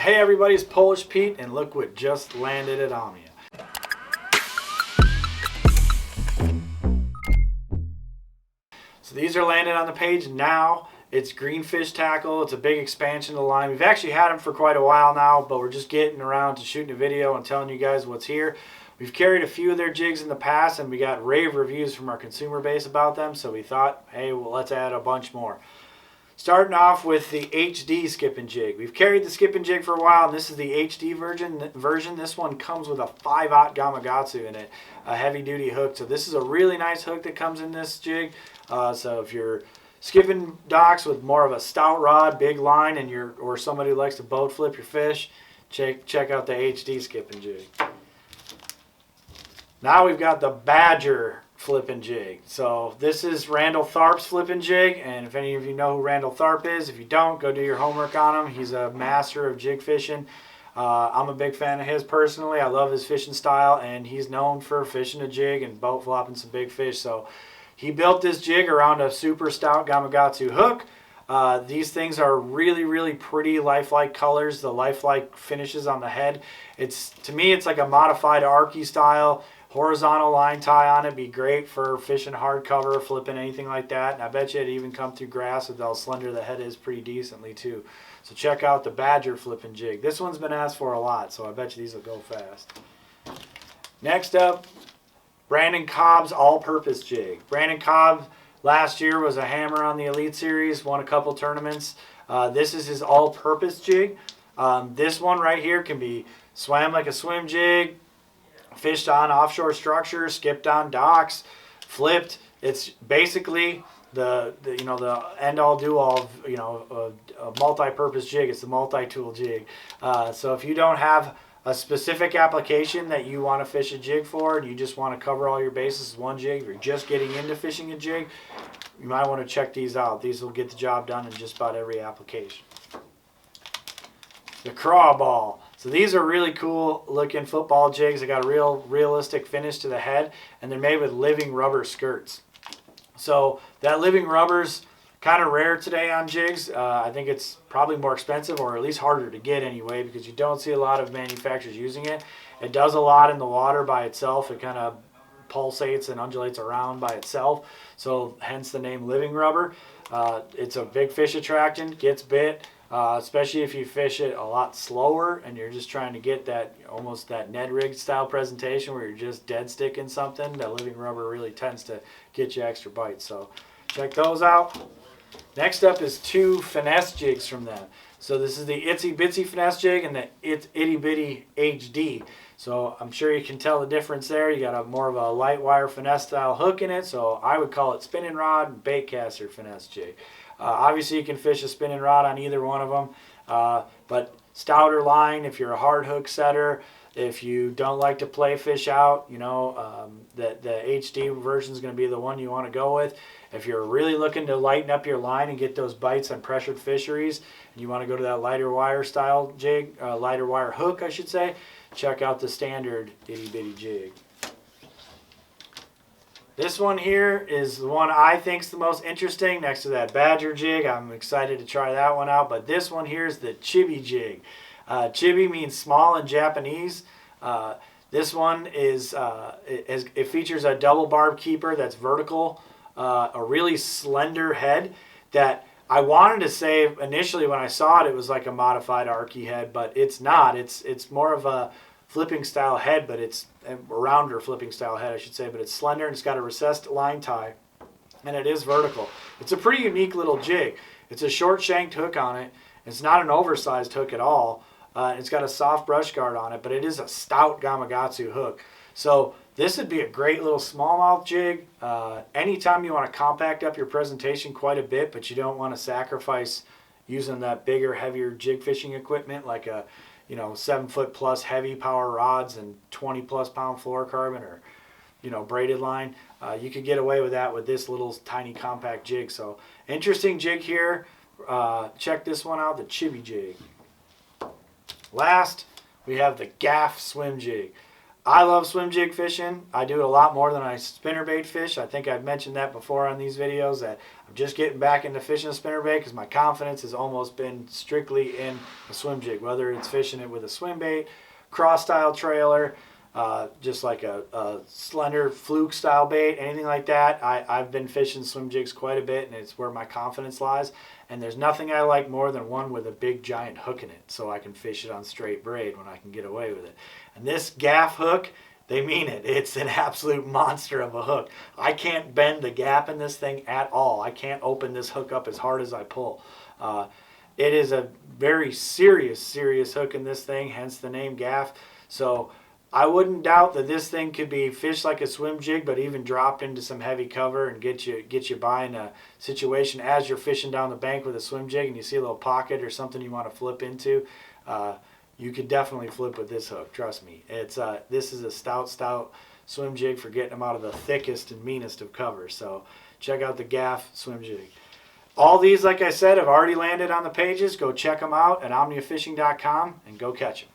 Hey everybody, it's Polish Pete, and look what just landed at Omnia. So these are landed on the page now. It's Greenfish tackle. It's a big expansion of the line. We've actually had them for quite a while now, but we're just getting around to shooting a video and telling you guys what's here. We've carried a few of their jigs in the past, and we got rave reviews from our consumer base about them, so we thought, hey, well, let's add a bunch more. Starting off with the HD skipping jig. We've carried the skipping jig for a while, and this is the HD version. This one comes with a 5/0 Gamakatsu in it, a heavy duty hook. So this is a really nice hook that comes in this jig. So if you're skipping docks with more of a stout rod, big line, and or somebody who likes to boat flip your fish, check out the HD skipping jig. Now we've got the Badger flipping jig. So this is Randall Tharp's flipping jig, and if any of you know who Randall Tharp is, if you don't, go do your homework on him. He's a master of jig fishing. I'm a big fan of his personally. I love his fishing style, and he's known for fishing a jig and boat flopping some big fish. So he built this jig around a super stout Gamakatsu hook. These things are really, really pretty lifelike colors, the lifelike finishes on the head. To me, it's like a modified Arky style. Horizontal line tie on it, be great for fishing hardcover, flipping, anything like that. And I bet you it'd even come through grass with how slender the head is pretty decently too. So check out the Badger flipping jig. This one's been asked for a lot, so I bet you these will go fast. Next up, Brandon Cobb's all-purpose jig. Brandon Cobb last year was a hammer on the Elite Series, won a couple tournaments. This is his all-purpose jig. This one right here can be swam like a swim jig, fished on offshore structures, skipped on docks, flipped. It's basically the end all do all of a multi-purpose jig. It's the multi-tool jig. So if you don't have a specific application that you want to fish a jig for, and you just want to cover all your bases with one jig, if you're just getting into fishing a jig, you might want to check these out. These will get the job done in just about every application. The Craw ball. So these are really cool looking football jigs. They got a realistic finish to the head, and they're made with living rubber skirts. So that living rubber's kind of rare today on jigs. I think it's probably more expensive, or at least harder to get anyway, because you don't see a lot of manufacturers using it. It does a lot in the water by itself. It kind of pulsates and undulates around by itself, so hence the name living rubber. It's a big fish attractant, gets bit. Especially if you fish it a lot slower and you're just trying to get that almost that Ned rig style presentation where you're just dead sticking something. That living rubber really tends to get you extra bites. So check those out. Next up is two finesse jigs from them. So this is the Itsy Bitsy Finesse jig and the Itty Bitty HD. So I'm sure you can tell the difference there. You got a more of a light wire finesse style hook in it. So I would call it spinning rod and bait caster finesse jig. Obviously you can fish a spinning rod on either one of them, but stouter line if you're a hard hook setter. If you don't like to play fish out, the HD version is going to be the one you want to go with. If you're really looking to lighten up your line and get those bites on pressured fisheries, and you want to go to that lighter wire style jig, lighter wire hook I should say, check out the standard itty bitty jig. This one here is the one I think is the most interesting next to that Badger jig. I'm excited to try that one out, but this one here is the Chibi jig. Chibi means small in Japanese. This one is, it features a double barb keeper that's vertical, a really slender head that I wanted to say initially when I saw it was like a modified Arky head, but it's not. It's more of a flipping style head, but it's a rounder flipping style head I should say, but it's slender and it's got a recessed line tie and it is vertical. It's a pretty unique little jig. It's a short shanked hook on it. It's not an oversized hook at all. It's got a soft brush guard on it, but it is a stout Gamakatsu hook. So this would be a great little smallmouth jig. Anytime you want to compact up your presentation quite a bit, but you don't want to sacrifice using that bigger, heavier jig fishing equipment like a 7-foot plus heavy power rods and 20 plus pound fluorocarbon or braided line, you could get away with that with this little tiny compact jig. So interesting jig here. Check this one out, the Chibi jig. Last we have the Gaff swim jig. I love swim jig fishing. I do it a lot more than I spinnerbait fish. I think I've mentioned that before on these videos, that I'm just getting back into fishing a spinnerbait because my confidence has almost been strictly in a swim jig, whether it's fishing it with a swim bait, Craw style trailer, just like a slender fluke style bait, anything like that. I've been fishing swim jigs quite a bit, and it's where my confidence lies. And there's nothing I like more than one with a big giant hook in it, so I can fish it on straight braid when I can get away with it. And this Gaff hook, they mean it. It's an absolute monster of a hook. I can't bend the gap in this thing at all. I can't open this hook up as hard as I pull. It is a very serious hook in this thing, hence the name Gaff. So I wouldn't doubt that this thing could be fished like a swim jig, but even dropped into some heavy cover and get you by in a situation as you're fishing down the bank with a swim jig and you see a little pocket or something you want to flip into. You could definitely flip with this hook. Trust me. This is a stout swim jig for getting them out of the thickest and meanest of covers. So check out the Gaff swim jig. All these, like I said, have already landed on the pages. Go check them out at omniafishing.com and go catch them.